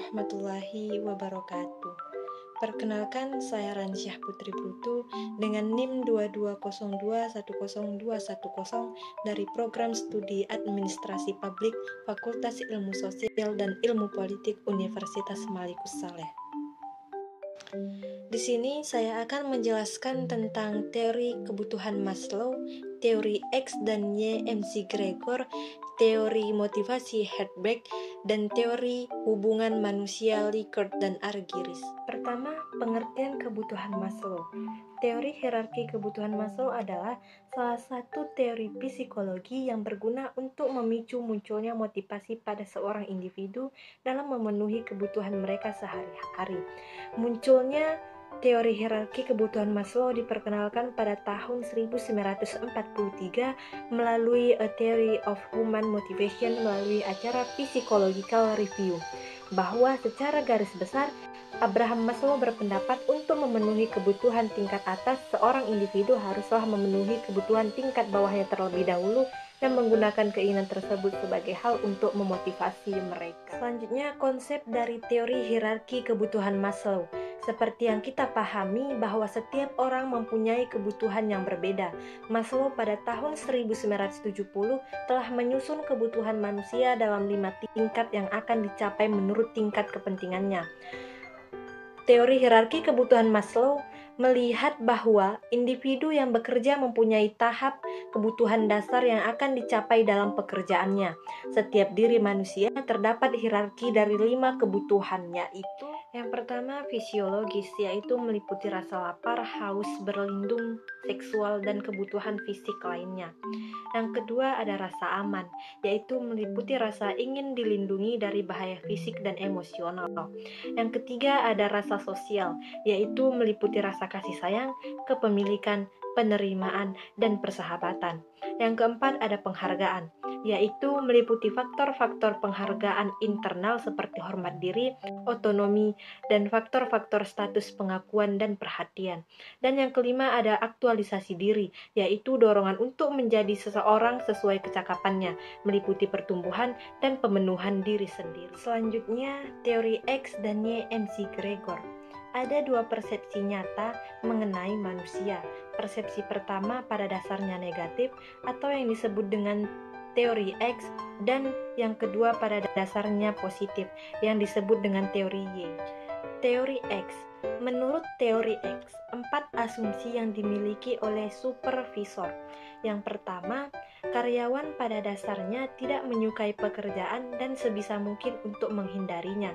warahmatullahi wabarakatuh. Perkenalkan, saya Ransyah Putri Putu dengan NIM 2202102110 dari Program Studi Administrasi Publik Fakultas Ilmu Sosial dan Ilmu Politik Universitas Malikus Saleh. Di sini saya akan menjelaskan tentang teori kebutuhan Maslow, teori X dan Y McGregor, teori motivasi Hertzberg, dan teori hubungan manusia Likert dan Argyris. Pertama, pengertian kebutuhan Maslow. Teori hierarki kebutuhan Maslow adalah salah satu teori psikologi yang berguna untuk memicu munculnya motivasi pada seorang individu dalam memenuhi kebutuhan mereka sehari-hari. Munculnya teori hierarki kebutuhan Maslow diperkenalkan pada tahun 1943 melalui A Theory of Human Motivation melalui acara Psychological Review, bahwa secara garis besar Abraham Maslow berpendapat untuk memenuhi kebutuhan tingkat atas, seorang individu haruslah memenuhi kebutuhan tingkat bawahnya terlebih dahulu dan menggunakan keinginan tersebut sebagai hal untuk memotivasi mereka. Selanjutnya, konsep dari teori hierarki kebutuhan Maslow. Seperti yang kita pahami bahwa setiap orang mempunyai kebutuhan yang berbeda. Maslow pada tahun 1970 telah menyusun kebutuhan manusia dalam 5 tingkat yang akan dicapai menurut tingkat kepentingannya. Teori hierarki kebutuhan Maslow melihat bahwa individu yang bekerja mempunyai tahap kebutuhan dasar yang akan dicapai dalam pekerjaannya. Setiap diri manusia terdapat hierarki dari 5 kebutuhan, yaitu yang pertama fisiologis, yaitu meliputi rasa lapar, haus, berlindung, seksual, dan kebutuhan fisik lainnya. Yang kedua ada rasa aman, yaitu meliputi rasa ingin dilindungi dari bahaya fisik dan emosional. Yang ketiga ada rasa sosial, yaitu meliputi rasa kasih sayang, kepemilikan, penerimaan, dan persahabatan. Yang keempat ada penghargaan, yaitu meliputi faktor-faktor penghargaan internal seperti hormat diri, otonomi, dan faktor-faktor status pengakuan dan perhatian. Dan yang kelima ada aktualisasi diri, yaitu dorongan untuk menjadi seseorang sesuai kecakapannya, meliputi pertumbuhan dan pemenuhan diri sendiri. Selanjutnya, teori X dan Y McGregor. Ada 2 persepsi nyata mengenai manusia. Persepsi pertama pada dasarnya negatif atau yang disebut dengan teori X, dan yang kedua pada dasarnya positif yang disebut dengan teori Y. Teori X. Menurut teori X, 4 asumsi yang dimiliki oleh supervisor. Yang pertama, karyawan pada dasarnya tidak menyukai pekerjaan dan sebisa mungkin untuk menghindarinya.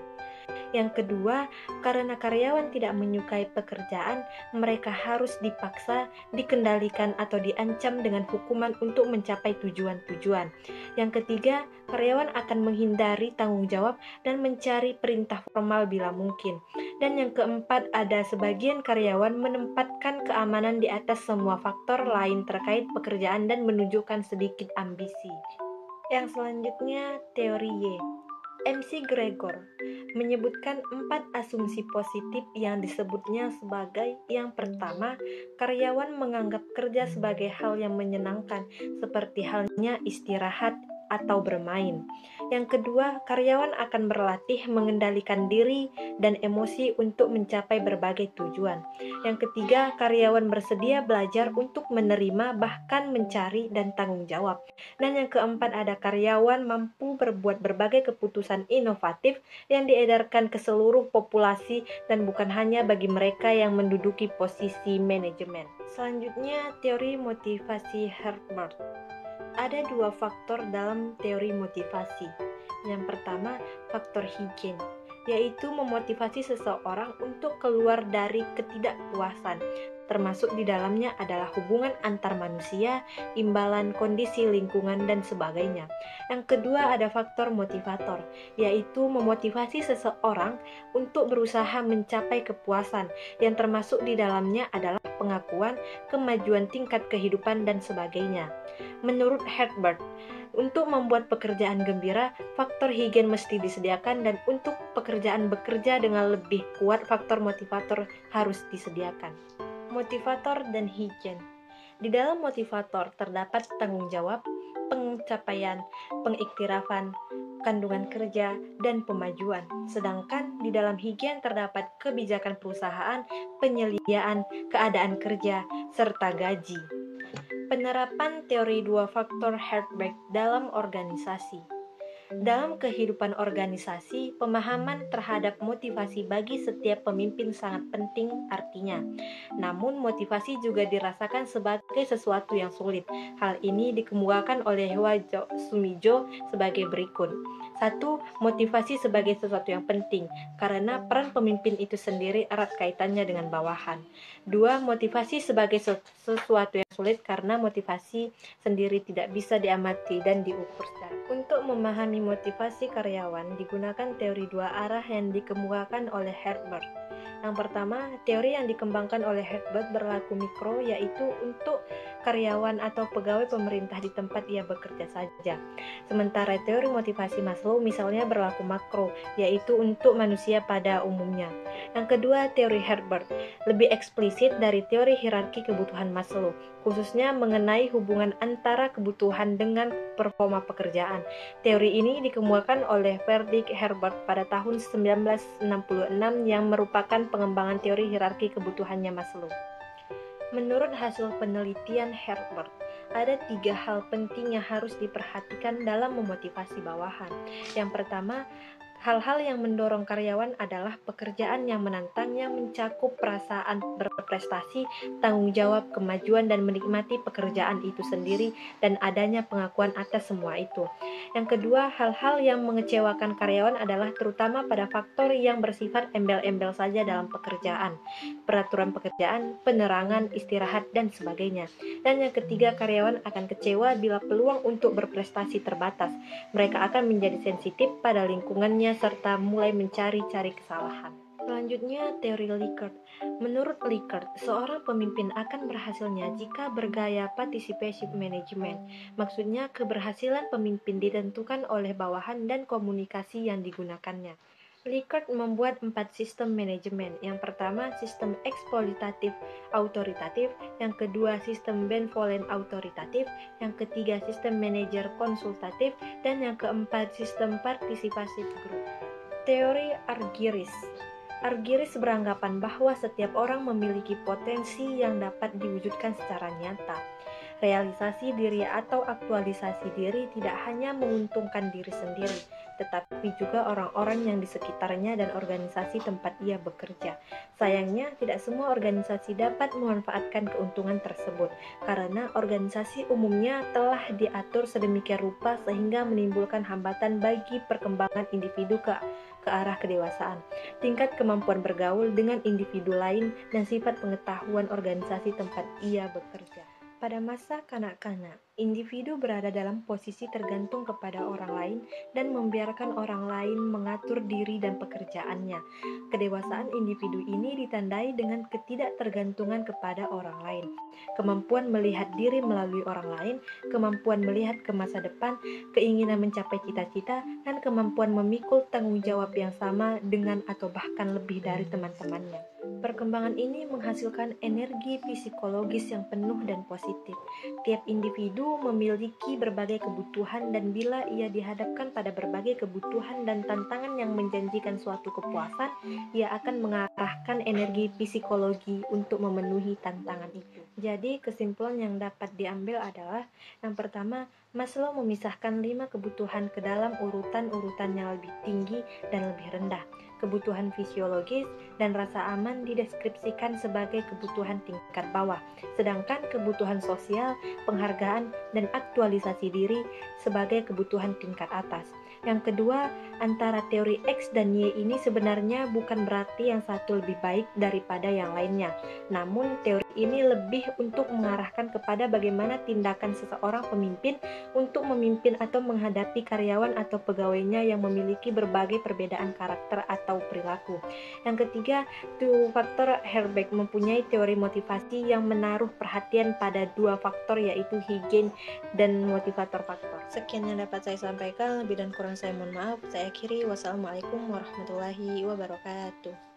Yang kedua, karena karyawan tidak menyukai pekerjaan, mereka harus dipaksa, dikendalikan, atau diancam dengan hukuman untuk mencapai tujuan-tujuan. Yang ketiga, karyawan akan menghindari tanggung jawab dan mencari perintah formal bila mungkin. Dan yang keempat, ada sebagian karyawan menempatkan keamanan di atas semua faktor lain terkait pekerjaan dan menunjukkan sedikit ambisi. Yang selanjutnya, teori Y. McGregor menyebutkan 4 asumsi positif yang disebutnya sebagai: yang pertama, karyawan menganggap kerja sebagai hal yang menyenangkan, seperti halnya istirahat atau bermain. Yang kedua, karyawan akan berlatih mengendalikan diri dan emosi untuk mencapai berbagai tujuan. Yang ketiga, karyawan bersedia belajar untuk menerima bahkan mencari dan tanggung jawab. Dan yang keempat ada karyawan mampu berbuat berbagai keputusan inovatif yang diedarkan ke seluruh populasi dan bukan hanya bagi mereka yang menduduki posisi manajemen. Selanjutnya, teori motivasi Hertzberg. Ada 2 faktor dalam teori motivasi. Yang pertama, faktor Huygens, yaitu memotivasi seseorang untuk keluar dari ketidakpuasan, termasuk di dalamnya adalah hubungan antar manusia, imbalan kondisi lingkungan, dan sebagainya. Yang kedua ada faktor motivator, yaitu memotivasi seseorang untuk berusaha mencapai kepuasan, yang termasuk di dalamnya adalah pengakuan, kemajuan tingkat kehidupan, dan sebagainya. Menurut Hertzberg, untuk membuat pekerjaan gembira, faktor Huygens mesti disediakan, dan untuk pekerjaan bekerja dengan lebih kuat, faktor motivator harus disediakan. Motivator dan Huygens. Di dalam motivator terdapat tanggung jawab, pencapaian, pengiktirafan, kandungan kerja, dan pemajuan. Sedangkan di dalam higien terdapat kebijakan perusahaan, penyediaan, keadaan kerja, serta gaji. Penerapan teori dua faktor Hertzberg dalam organisasi. Dalam kehidupan organisasi, pemahaman terhadap motivasi bagi setiap pemimpin sangat penting artinya. Namun, motivasi juga dirasakan sebagai sesuatu yang sulit. Hal ini dikemukakan oleh Hwa-jo Sumijo sebagai berikut. 1. Motivasi sebagai sesuatu yang penting, karena peran pemimpin itu sendiri erat kaitannya dengan bawahan. 2. Motivasi sebagai sesuatu yang sulit, karena motivasi sendiri tidak bisa diamati dan diukur secara. Untuk memahami motivasi karyawan digunakan teori dua arah yang dikemukakan oleh Hertzberg. Yang pertama, teori yang dikembangkan oleh Hertzberg berlaku mikro, yaitu untuk karyawan atau pegawai pemerintah di tempat ia bekerja saja. Sementara teori motivasi Maslow misalnya berlaku makro, yaitu untuk manusia pada umumnya. Yang kedua, teori Hertzberg lebih eksplisit dari teori hierarki kebutuhan Maslow, khususnya mengenai hubungan antara kebutuhan dengan performa pekerjaan. Teori ini dikemukakan oleh Friedrich Herbert pada tahun 1966 yang merupakan pengembangan teori hierarki kebutuhannya Maslow. Menurut hasil penelitian Herbert, ada 3 hal penting yang harus diperhatikan dalam memotivasi bawahan. Yang pertama, hal-hal yang mendorong karyawan adalah pekerjaan yang menantang, yang mencakup perasaan berprestasi, tanggung jawab, kemajuan, dan menikmati pekerjaan itu sendiri, dan adanya pengakuan atas semua itu. Yang kedua, hal-hal yang mengecewakan karyawan adalah terutama pada faktor yang bersifat embel-embel saja dalam pekerjaan, peraturan pekerjaan, penerangan, istirahat, dan sebagainya. Dan yang ketiga, karyawan akan kecewa bila peluang untuk berprestasi terbatas. Mereka akan menjadi sensitif pada lingkungannya serta mulai mencari-cari kesalahan. Selanjutnya, teori Likert. Menurut Likert, seorang pemimpin akan berhasilnya jika bergaya participation management. Maksudnya, keberhasilan pemimpin ditentukan oleh bawahan dan komunikasi yang digunakannya. Likert membuat 4 sistem manajemen. Yang pertama, sistem eksploitatif autoritatif. Yang kedua, sistem benevolent autoritatif. Yang ketiga, sistem manajer konsultatif. Dan yang keempat, sistem partisipasif group. Teori Argyris. Argyris beranggapan bahwa setiap orang memiliki potensi yang dapat diwujudkan secara nyata. Realisasi diri atau aktualisasi diri tidak hanya menguntungkan diri sendiri, tetapi juga orang-orang yang di sekitarnya dan organisasi tempat ia bekerja. Sayangnya, tidak semua organisasi dapat memanfaatkan keuntungan tersebut, karena organisasi umumnya telah diatur sedemikian rupa sehingga menimbulkan hambatan bagi perkembangan individu ke arah kedewasaan, tingkat kemampuan bergaul dengan individu lain, dan sifat pengetahuan organisasi tempat ia bekerja. Pada masa kanak-kanak, individu berada dalam posisi tergantung kepada orang lain dan membiarkan orang lain mengatur diri dan pekerjaannya. Kedewasaan individu ini ditandai dengan ketidaktergantungan kepada orang lain, kemampuan melihat diri melalui orang lain, kemampuan melihat ke masa depan, keinginan mencapai cita-cita, dan kemampuan memikul tanggung jawab yang sama dengan atau bahkan lebih dari teman-temannya. Perkembangan ini menghasilkan energi psikologis yang penuh dan positif. Tiap individu memiliki berbagai kebutuhan, dan bila ia dihadapkan pada berbagai kebutuhan dan tantangan yang menjanjikan suatu kepuasan, ia akan mengarahkan energi psikologi untuk memenuhi tantangan itu. Jadi, kesimpulan yang dapat diambil adalah, yang pertama, Maslow memisahkan 5 kebutuhan ke dalam urutan-urutan yang lebih tinggi dan lebih rendah. Kebutuhan fisiologis dan rasa aman dideskripsikan sebagai kebutuhan tingkat bawah, sedangkan kebutuhan sosial, penghargaan, dan aktualisasi diri sebagai kebutuhan tingkat atas. Yang kedua, antara teori X dan Y ini sebenarnya bukan berarti yang satu lebih baik daripada yang lainnya. Namun, teori ini lebih untuk mengarahkan kepada bagaimana tindakan seseorang pemimpin untuk memimpin atau menghadapi karyawan atau pegawainya yang memiliki berbagai perbedaan karakter atau perilaku. Yang ketiga, two faktor Hertzberg mempunyai teori motivasi yang menaruh perhatian pada 2 faktor, yaitu higien dan motivator faktor. Sekian yang dapat saya sampaikan, lebih dan kurang saya mohon maaf. Saya akhiri. Wassalamualaikum warahmatullahi wabarakatuh.